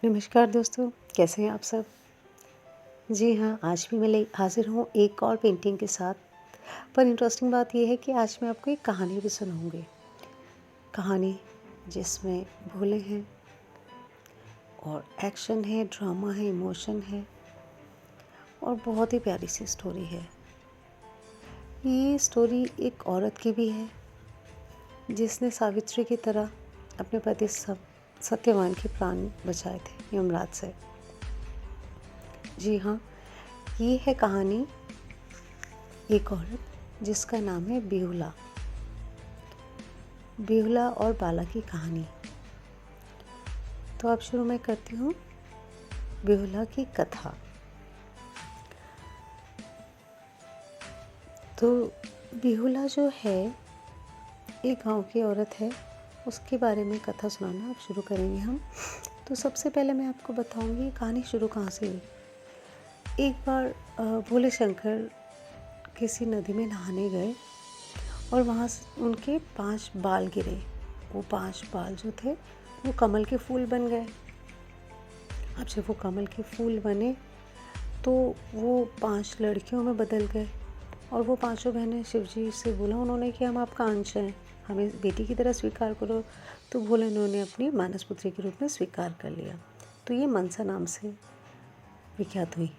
नमस्कार दोस्तों, कैसे हैं आप सब। जी हाँ, आज भी मैं हाजिर हूँ एक और पेंटिंग के साथ। पर इंटरेस्टिंग बात यह है कि आज मैं आपको एक कहानी भी सुनाऊँगी। कहानी जिसमें भूलें हैं और एक्शन है, ड्रामा है, इमोशन है और बहुत ही प्यारी सी स्टोरी है। ये स्टोरी एक औरत की भी है जिसने सावित्री की तरह अपने पति सत्यवान के प्राण बचाए थे यमराज से। जी हाँ, ये है कहानी एक औरत जिसका नाम है बिहुला। बिहुला और बाला की कहानी। तो अब शुरू मैं करती हूँ बिहुला की कथा। तो बिहुला जो है एक गांव की औरत है, उसके बारे में कथा सुनाना अब शुरू करेंगे हम। तो सबसे पहले मैं आपको बताऊंगी कहानी शुरू कहाँ से हुई। एक बार भोले शंकर किसी नदी में नहाने गए और वहाँ से उनके 5 बाल गिरे। वो 5 बाल जो थे वो कमल के फूल बन गए। अब जब वो कमल के फूल बने तो वो 5 लड़कियों में बदल गए और वो 5 बहनें शिव जी से बोला उन्होंने कि हम आपका अंश हैं, हमें बेटी की तरह स्वीकार करो। तो भोले उन्होंने अपनी मानस पुत्री के रूप में स्वीकार कर लिया। तो ये मनसा नाम से विख्यात हुई।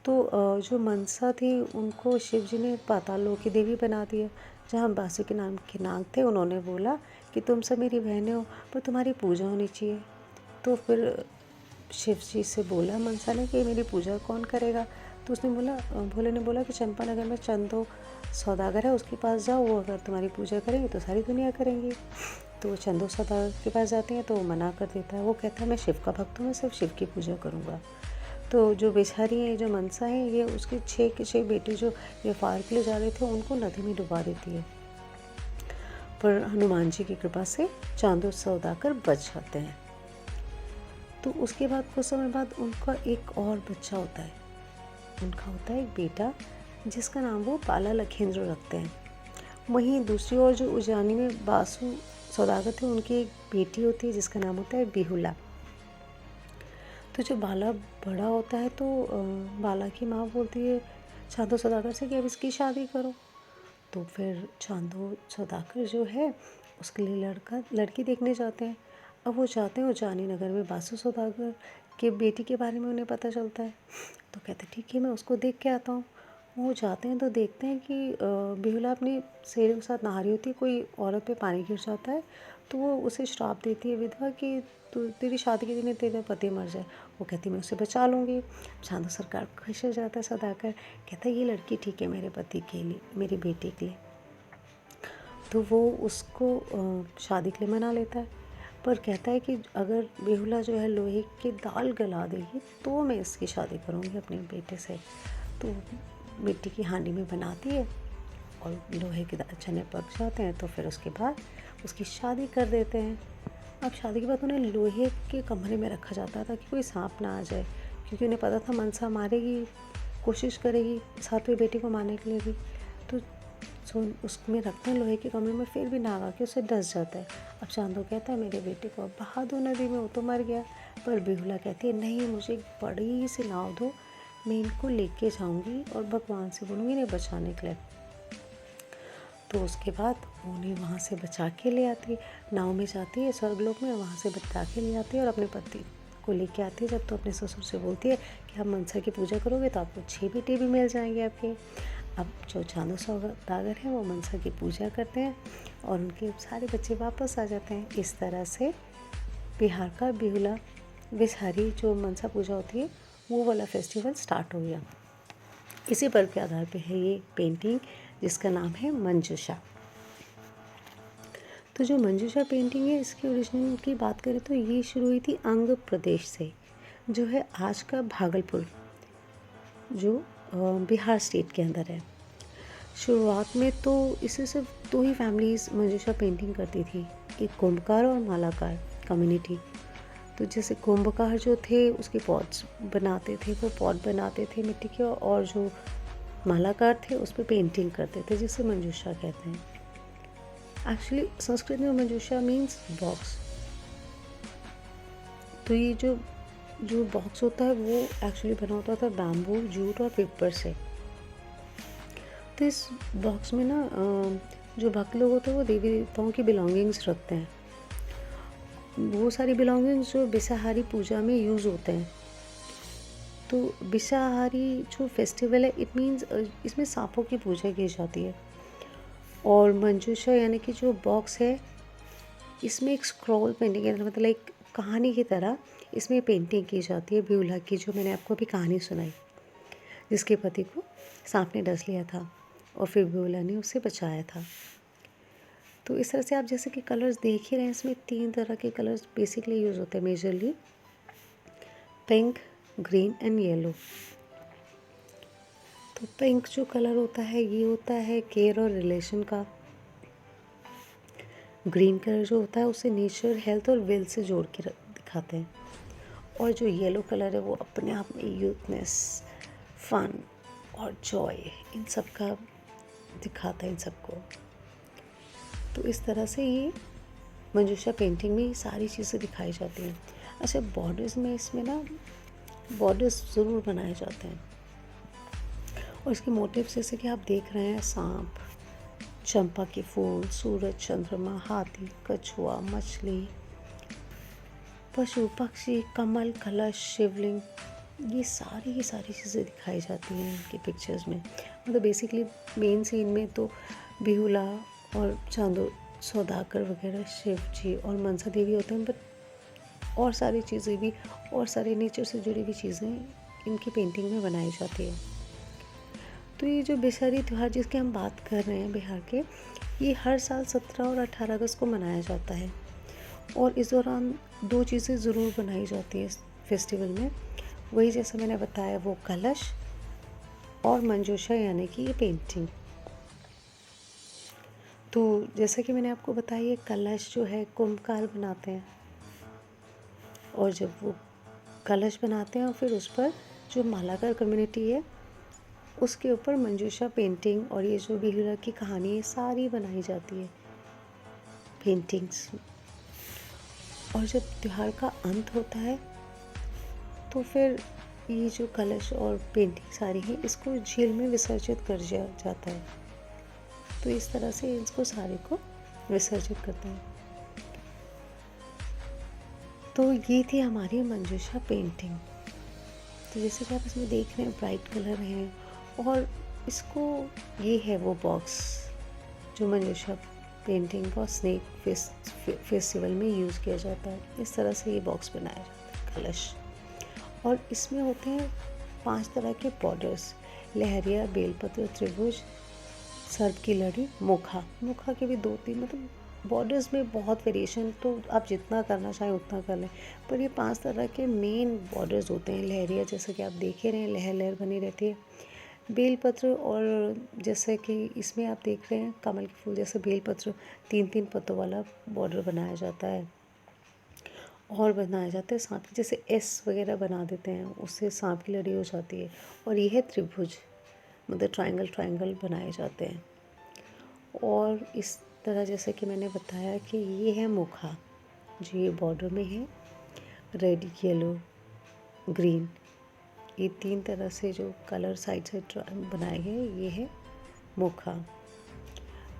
तो जो मनसा थी उनको शिव जी ने पाताल लोक की देवी बना दिया। जहाँ बासुकी नाम के नाग थे उन्होंने बोला कि तुम सब मेरी बहनें हो पर तुम्हारी पूजा होनी चाहिए। तो फिर शिव जी से बोला मनसा ने कि मेरी पूजा कौन करेगा। तो उसने बोला, भोले ने बोला कि चंपानगर में चंदो सौदागर है, उसके पास जाओ, वो अगर तुम्हारी पूजा करेंगे तो सारी दुनिया करेंगी। तो वो चंदो सौदागर के पास जाते हैं तो वो मना कर देता है। वो कहता है मैं शिव का भक्त हूँ, मैं सिर्फ शिव की पूजा करूँगा। तो जो बेचारी है, जो मनसा है, ये उसके 6 के 6 बेटे जो व्यापार के लिए जा रहे थे उनको नदी में डुबा देती है। पर हनुमान जी की कृपा से चांदो सौदागर बच जाते हैं। तो उसके बाद कुछ समय बाद उनका एक और बच्चा होता है। उनका होता है एक बेटा जिसका नाम वो बाला लखेंद्र रखते हैं। वहीं दूसरी ओर जो उज्जैनी में बासु सौदागर थे उनकी एक बेटी होती है जिसका नाम होता है बिहुला। तो जब बाला बड़ा होता है तो बाला की माँ बोलती है चांदो सौदागर से कि अब इसकी शादी करो। तो फिर चांदो सौदागर जो है उसके लिए लड़की देखने जाते हैं। अब वो जाते हैं उज्जैनी नगर में, बासु सौदागर के बेटी के बारे में उन्हें पता चलता है। तो कहते ठीक है मैं उसको देख के आता हूँ। वो जाते हैं तो देखते हैं कि बिहुला अपनी सहेलियों के साथ नहा रही होती है, कोई औरत पे पानी गिर जाता है। तो वो उसे श्राप देती है विधवा कि तू तेरी शादी के दिन तेरा पति मर जाए। वो कहती मैं उसे बचा लूँगी। चांदो सरकार खुश हो जाता है सौदागर, कहता है ये लड़की ठीक है मेरे पति के लिए, मेरी बेटी के लिए। तो वो उसको शादी के लिए मना लेता है, पर कहता है कि अगर बिहुला जो है लोहे की दाल गला देगी तो मैं इसकी शादी करूँगी अपने बेटे से। तो मिट्टी की हांडी में बनाती है और लोहे के चने पक जाते हैं तो फिर उसके बाद उसकी शादी कर देते हैं। अब शादी के बाद उन्हें लोहे के कमरे में रखा जाता था कि कोई सांप ना आ जाए, क्योंकि उन्हें पता था मनसा मारेगी, कोशिश करेगी 7वें बेटे को मारने के लिए भी। तो उसमें रखते हैं लोहे के कमरे में, फिर भी नाग आके उसे डस जाता है। अब चांदो कहता है मेरे बेटे को अब बहा दो नदी में, वो तो मर गया। पर बिहुला कहती है नहीं, मुझे एक बड़ी सी नाव दो, मैं इनको लेके जाऊंगी और भगवान से बोलूँगी इन्हें बचाने के लिए। तो उसके बाद उन्हें वहाँ से बचा के ले आती है, नाव में जाती है स्वर्गलोक में, वहाँ से बचा के ले आती है और अपने पति को लेके आती है। जब तो अपने ससुर से बोलती है कि आप मनसा की पूजा करोगे तो आपको 6 बेटे भी मिल जाएंगे आपके। अब जो चांदो सौदागर है वो मनसा की पूजा करते हैं और उनके सारे बच्चे वापस आ जाते हैं। इस तरह से बिहार का बिहुला बिसहारी जो मनसा पूजा होती है वो वाला फेस्टिवल स्टार्ट हो गया। इसी पर्व के आधार पे है ये पेंटिंग जिसका नाम है मंजूषा। तो जो मंजूषा पेंटिंग है इसकी ओरिजिनल की बात करें तो ये शुरू हुई थी अंग प्रदेश से, जो है आज का भागलपुर, जो बिहार स्टेट के अंदर है। शुरुआत में तो इसे सिर्फ 2 ही फैमिलीज़ मंजूषा पेंटिंग करती थी, एक कुंभकार और मालाकार कम्युनिटी। तो जैसे कुंभकार जो थे उसके पॉट्स बनाते थे, वो पॉट बनाते थे मिट्टी के, और जो मालाकार थे उस पर पेंटिंग करते थे जिसे मंजूषा कहते हैं। एक्चुअली संस्कृत में मंजूषा मीन्स बॉक्स। तो ये जो जो बॉक्स होता है वो एक्चुअली बना होता था बैम्बू, जूट और पेपर से। तो इस बॉक्स में ना जो भक्त लोग होते हैं वो देवी देवताओं की बिलोंगिंग्स रखते हैं। वो सारी बिलोंगिंग्स जो बिसाहारी पूजा में यूज़ होते हैं। तो बिसाहारी जो फेस्टिवल है इट मीन्स इसमें सांपों की पूजा की जाती है। और मंजूषा यानी कि जो बॉक्स है इसमें एक स्क्रॉल पेंटिंग है, मतलब एक कहानी की तरह इसमें पेंटिंग की जाती है बिहुला की, जो मैंने आपको अभी कहानी सुनाई, जिसके पति को सांप ने डस लिया था और फिर बिहुला ने उसे बचाया था। तो इस तरह से आप जैसे कि कलर्स देख ही रहे हैं, इसमें 3 तरह के कलर्स बेसिकली यूज़ होते हैं majorly, pink, green and yellow. तो पिंक जो कलर होता है ये होता है केयर और रिलेशन का। ग्रीन कलर जो होता है उसे नेचर, हेल्थ और विल से जोड़ के दिखाते हैं। और जो येलो कलर है वो अपने आप में यूथनेस, फन और जॉय इन सब का दिखाता है इन सबको। तो इस तरह से ये मंजूषा पेंटिंग में ये सारी चीज़ें दिखाई जाती हैं। अच्छा, बॉर्डर्स में इसमें ना बॉर्डर्स ज़रूर बनाए जाते हैं और इसके मोटिव्स जैसे कि आप देख रहे हैं, सांप, चंपा के फूल, सूरज, चंद्रमा, हाथी, कछुआ, मछली, पशु, पक्षी, कमल, कलश, शिवलिंग, ये सारी चीज़ें दिखाई जाती हैं इनकी पिक्चर्स में। मतलब बेसिकली मेन सीन में तो बिहुला और चांदो सौदागर वगैरह शिव जी और मनसा देवी होते हैं, बट और सारी चीज़ें भी और सारे नेचर से जुड़ी हुई चीज़ें इनकी पेंटिंग में बनाई जाती है। तो ये जो बिसारी त्यौहार जिसकी हम बात कर रहे हैं बिहार के, ये हर साल 17 और 18 अगस्त को मनाया जाता है। और इस दौरान 2 चीज़ें ज़रूर बनाई जाती हैं इस फेस्टिवल में। वही जैसा मैंने बताया, वो कलश और मंजूषा यानी कि ये पेंटिंग। तो जैसा कि मैंने आपको बताया, ये कलश जो है कुंभकार बनाते हैं और जब वो कलश बनाते हैं और फिर उस पर जो मालाकार कम्युनिटी है उसके ऊपर मंजूषा पेंटिंग और ये जो बिहुला की कहानी है सारी बनाई जाती है पेंटिंग्स। और जब त्योहार का अंत होता है तो फिर ये जो कलश और पेंटिंग सारी है इसको झील में विसर्जित कर जाता है। तो इस तरह से इसको सारे को विसर्जित करते हैं। तो ये थी हमारी मंजूषा पेंटिंग। तो जैसे कि आप इसमें देख रहे हैं ब्राइट कलर हैं और इसको ये है वो बॉक्स जो मंजूषा पेंटिंग और स्नेक फेस्टिवल में यूज़ किया जाता है। इस तरह से ये बॉक्स बनाया जाता है कलश। और इसमें होते हैं 5 तरह के बॉर्डर्स, लहरिया, बेलपत्र, त्रिभुज, सर्प की लड़ी, मुखा के भी 2-3, मतलब बॉर्डर्स में बहुत वेरिएशन, तो आप जितना करना चाहें उतना कर लें। पर ये 5 तरह के मेन बॉर्डर्स होते हैं। लहरिया जैसे कि आप देख ही रहे हैं, लहर लहर बनी रहती है। बेलपत्र, और जैसे कि इसमें आप देख रहे हैं कमल के फूल जैसे बेलपत्र, 3-3 पत्तों वाला बॉर्डर बनाया जाता है। और बनाया जाता है सांप, जैसे एस वगैरह बना देते हैं, उससे सांप की लड़ी हो जाती है। और ये है त्रिभुज, मतलब ट्रायंगल बनाए जाते हैं। और इस तरह जैसे कि मैंने बताया कि ये है मुखा, जो ये बॉर्डर में है, रेड, येलो, ग्रीन, ये 3 तरह से जो कलर साइड बनाए गए, ये है मुखा।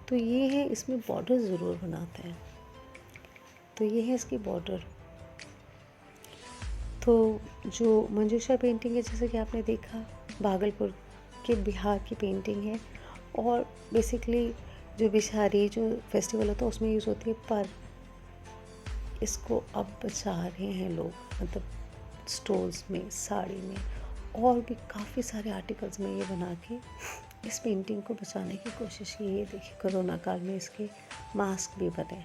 तो ये है, इसमें बॉर्डर ज़रूर बनाते हैं। तो ये है इसकी बॉर्डर। तो जो मंजूषा पेंटिंग है जैसे कि आपने देखा, भागलपुर के बिहार की पेंटिंग है और बेसिकली जो बिहारी जो फेस्टिवल होता है उसमें यूज़ होती है। पर इसको अब बचा रहे हैं लोग, मतलब स्टोर्स में, साड़ी में और भी काफ़ी सारे आर्टिकल्स में ये बना के इस पेंटिंग को बचाने की कोशिश की। ये देखिए कोरोना काल में इसके मास्क भी बने।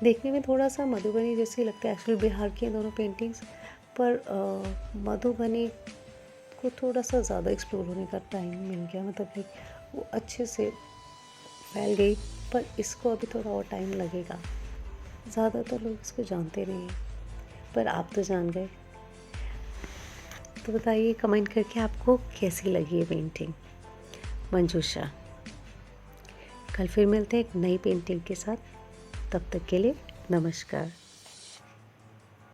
देखने में थोड़ा सा मधुबनी जैसे लगता है, एक्चुअली बिहार की हैं दोनों पेंटिंग्स, पर मधुबनी को थोड़ा सा ज़्यादा एक्सप्लोर होने का टाइम मिल गया, मतलब वो अच्छे से फैल गई। पर इसको अभी थोड़ा और टाइम लगेगा, ज़्यादातर लोग इसको जानते नहीं हैं, पर आप तो जान गए। तो बताइए कमेंट करके आपको कैसी लगी ये पेंटिंग मंजूषा। कल फिर मिलते हैं एक नई पेंटिंग के साथ, तब तक के लिए नमस्कार।